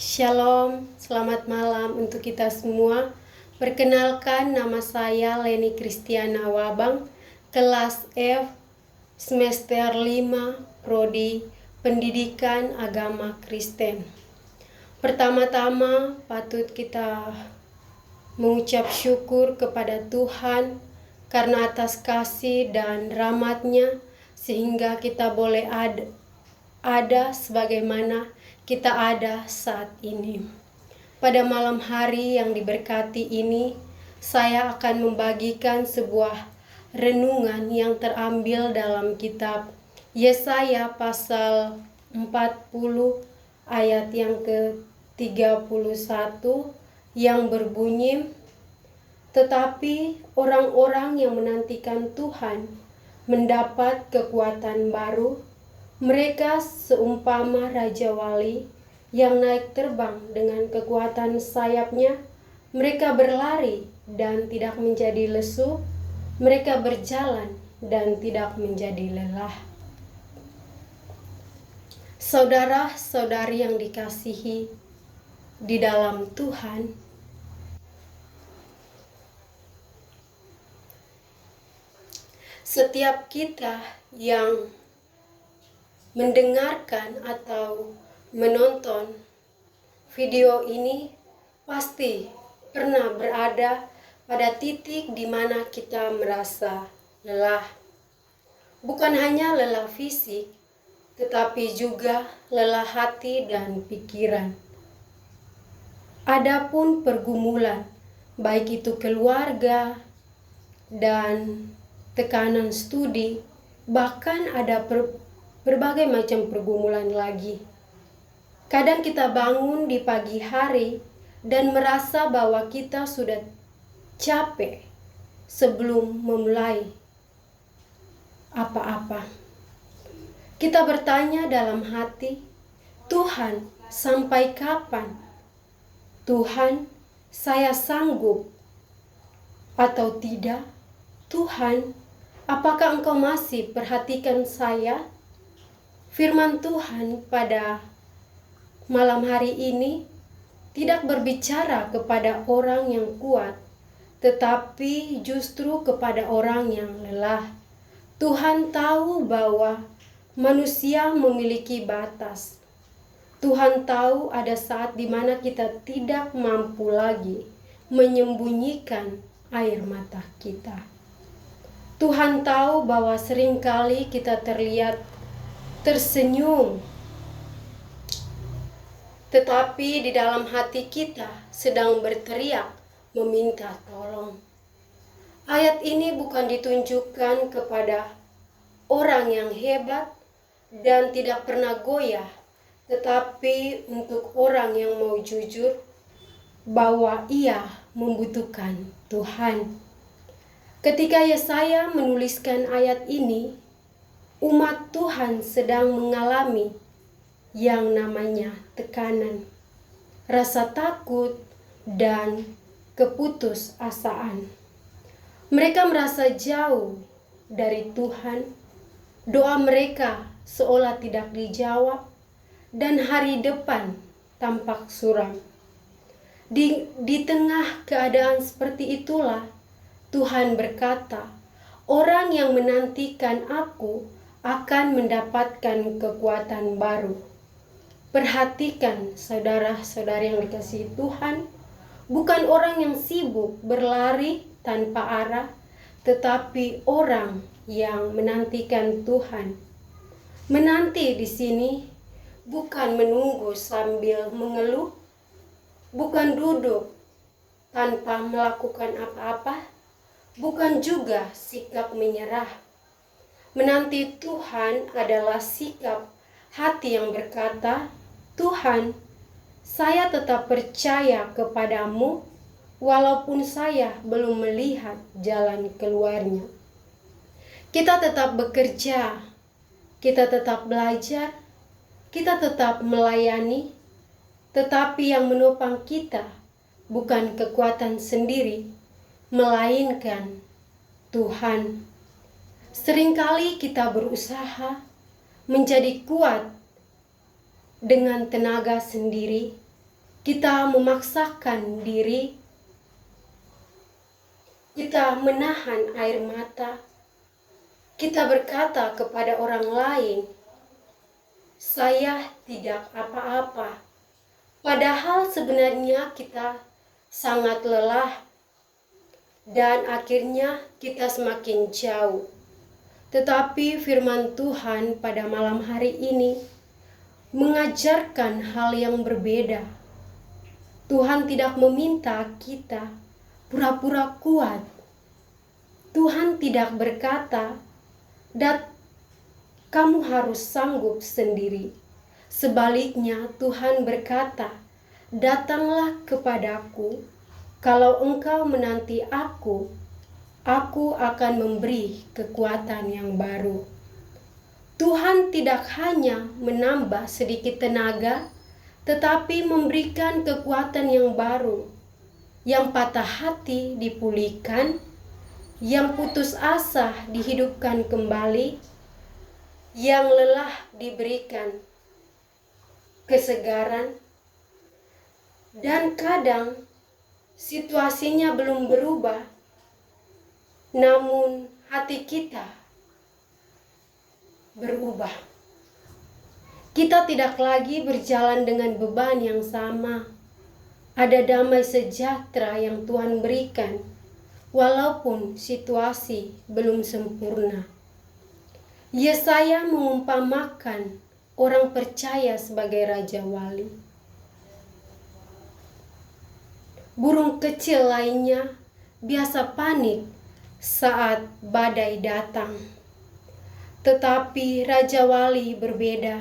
Shalom, selamat malam untuk kita semua. Perkenalkan, nama saya Leni Kristiana Wabang, kelas F, semester 5, Prodi Pendidikan Agama Kristen. Pertama-tama patut kita mengucap syukur kepada Tuhan karena atas kasih dan rahmat-Nya sehingga kita boleh ada sebagaimana kita ada saat ini. Pada malam hari yang diberkati ini, saya akan membagikan sebuah renungan yang terambil dalam kitab Yesaya pasal 40 ayat yang ke-31 yang berbunyi, "Tetapi orang-orang yang menantikan Tuhan mendapat kekuatan baru. Mereka seumpama Raja Wali yang naik terbang dengan kekuatan sayapnya. Mereka berlari dan tidak menjadi lesu. Mereka berjalan dan tidak menjadi lelah." Saudara-saudari yang dikasihi di dalam Tuhan, setiap kita yang mendengarkan atau menonton video ini pasti pernah berada pada titik di mana kita merasa lelah. Bukan hanya lelah fisik, tetapi juga lelah hati dan pikiran. Adapun pergumulan, baik itu keluarga dan tekanan studi, bahkan ada berbagai macam pergumulan lagi. Kadang kita bangun di pagi hari dan merasa bahwa kita sudah capek sebelum memulai apa-apa. Kita bertanya dalam hati, "Tuhan, sampai kapan? Tuhan, saya sanggup atau tidak? Tuhan, apakah Engkau masih perhatikan saya?" Firman Tuhan pada malam hari ini tidak berbicara kepada orang yang kuat, tetapi justru kepada orang yang lelah. Tuhan tahu bahwa manusia memiliki batas. Tuhan tahu ada saat di mana kita tidak mampu lagi menyembunyikan air mata kita. Tuhan tahu bahwa seringkali kita terlihat tersenyum, tetapi di dalam hati kita sedang berteriak meminta tolong. Ayat ini bukan ditunjukkan kepada orang yang hebat dan tidak pernah goyah, tetapi untuk orang yang mau jujur bahwa ia membutuhkan Tuhan. Ketika Yesaya menuliskan ayat ini, umat Tuhan sedang mengalami yang namanya tekanan, rasa takut, dan keputusasaan. Mereka merasa jauh dari Tuhan, doa mereka seolah tidak dijawab, dan hari depan tampak suram. Di tengah keadaan seperti itulah Tuhan berkata, "Orang yang menantikan Aku akan mendapatkan kekuatan baru." Perhatikan saudara-saudari yang dikasihi Tuhan, bukan orang yang sibuk berlari tanpa arah, tetapi orang yang menantikan Tuhan. Menanti di sini bukan menunggu sambil mengeluh, bukan duduk tanpa melakukan apa-apa, bukan juga sikap menyerah. Menanti Tuhan adalah sikap hati yang berkata, "Tuhan, saya tetap percaya kepadamu walaupun saya belum melihat jalan keluarnya." Kita tetap bekerja, kita tetap belajar, kita tetap melayani, tetapi yang menopang kita bukan kekuatan sendiri, melainkan Tuhan. Seringkali kita berusaha menjadi kuat dengan tenaga sendiri, kita memaksakan diri, kita menahan air mata, kita berkata kepada orang lain, "Saya tidak apa-apa." Padahal sebenarnya kita sangat lelah dan akhirnya kita semakin jauh. Tetapi firman Tuhan pada malam hari ini mengajarkan hal yang berbeda. Tuhan tidak meminta kita pura-pura kuat. Tuhan tidak berkata, kamu harus sanggup sendiri." Sebaliknya Tuhan berkata, "Datanglah kepadaku, kalau engkau menanti aku akan memberi kekuatan yang baru." Tuhan tidak hanya menambah sedikit tenaga, tetapi memberikan kekuatan yang baru. Yang patah hati dipulihkan, yang putus asa dihidupkan kembali, yang lelah diberikan kesegaran, dan kadang situasinya belum berubah, namun hati kita berubah. Kita tidak lagi berjalan dengan beban yang sama. Ada damai sejahtera yang Tuhan berikan, walaupun situasi belum sempurna. Yesaya mengumpamakan orang percaya sebagai raja wali. Burung kecil lainnya biasa panik saat badai datang. Tetapi raja wali berbeda.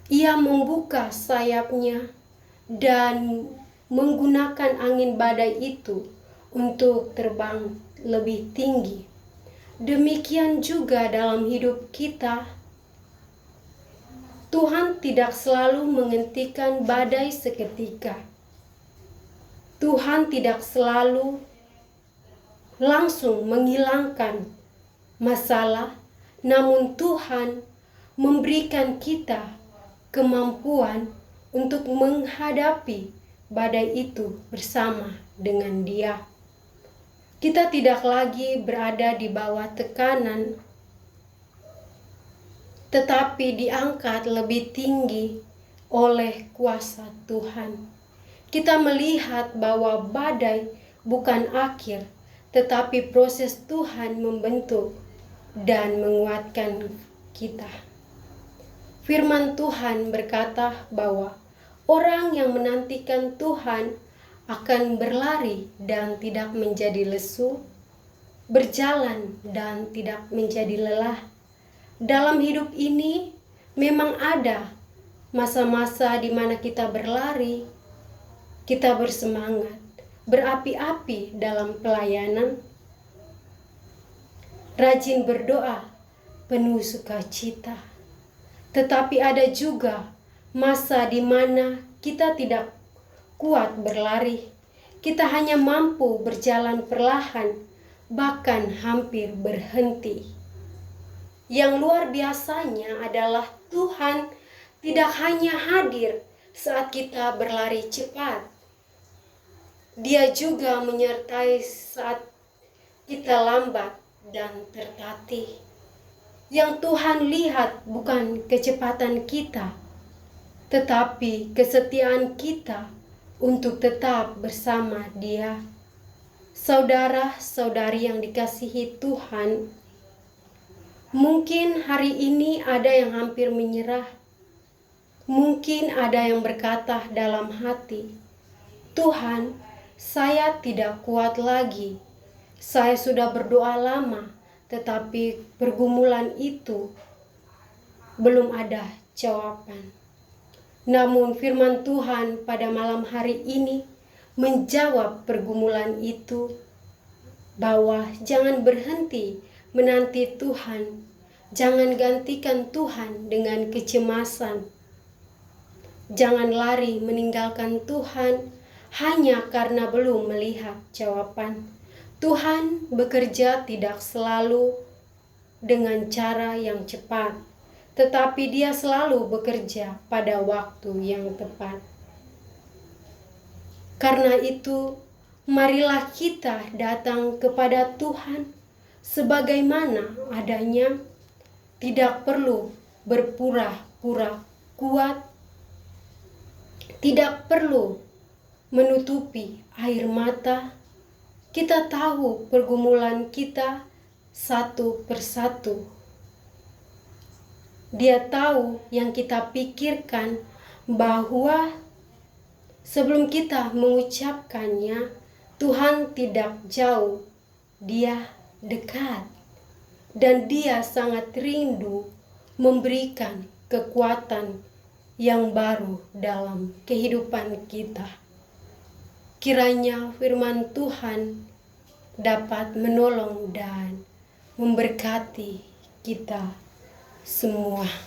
Ia membuka sayapnya dan menggunakan angin badai itu untuk terbang lebih tinggi. Demikian juga dalam hidup kita. Tuhan tidak selalu menghentikan badai seketika. Tuhan tidak selalu langsung menghilangkan masalah, namun Tuhan memberikan kita kemampuan untuk menghadapi badai itu bersama dengan Dia. Kita tidak lagi berada di bawah tekanan, tetapi diangkat lebih tinggi oleh kuasa Tuhan. Kita melihat bahwa badai bukan akhir, tetapi proses Tuhan membentuk dan menguatkan kita. Firman Tuhan berkata bahwa orang yang menantikan Tuhan akan berlari dan tidak menjadi lesu, berjalan dan tidak menjadi lelah. Dalam hidup ini memang ada masa-masa di mana kita berlari, kita bersemangat, berapi-api dalam pelayanan, rajin berdoa, penuh sukacita. Tetapi ada juga masa di mana kita tidak kuat berlari. Kita hanya mampu berjalan perlahan, bahkan hampir berhenti. Yang luar biasanya adalah Tuhan tidak hanya hadir saat kita berlari cepat. Dia juga menyertai saat kita lambat dan tertatih. Yang Tuhan lihat bukan kecepatan kita, tetapi kesetiaan kita untuk tetap bersama Dia. Saudara-saudari yang dikasihi Tuhan, mungkin hari ini ada yang hampir menyerah. Mungkin ada yang berkata dalam hati, "Tuhan, saya tidak kuat lagi. Saya sudah berdoa lama, tetapi pergumulan itu belum ada jawaban." Namun firman Tuhan pada malam hari ini menjawab pergumulan itu, bahwa jangan berhenti menanti Tuhan. Jangan gantikan Tuhan dengan kecemasan. Jangan lari meninggalkan Tuhan hanya karena belum melihat jawaban. Tuhan bekerja tidak selalu dengan cara yang cepat, tetapi Dia selalu bekerja pada waktu yang tepat. Karena itu, marilah kita datang kepada Tuhan sebagaimana adanya, tidak perlu berpura-pura kuat, tidak perlu menutupi air mata. Kita tahu pergumulan kita satu persatu. Dia tahu yang kita pikirkan, bahwa sebelum kita mengucapkannya, Tuhan tidak jauh, Dia dekat. Dan Dia sangat rindu memberikan kekuatan yang baru dalam kehidupan kita. Kiranya firman Tuhan dapat menolong dan memberkati kita semua.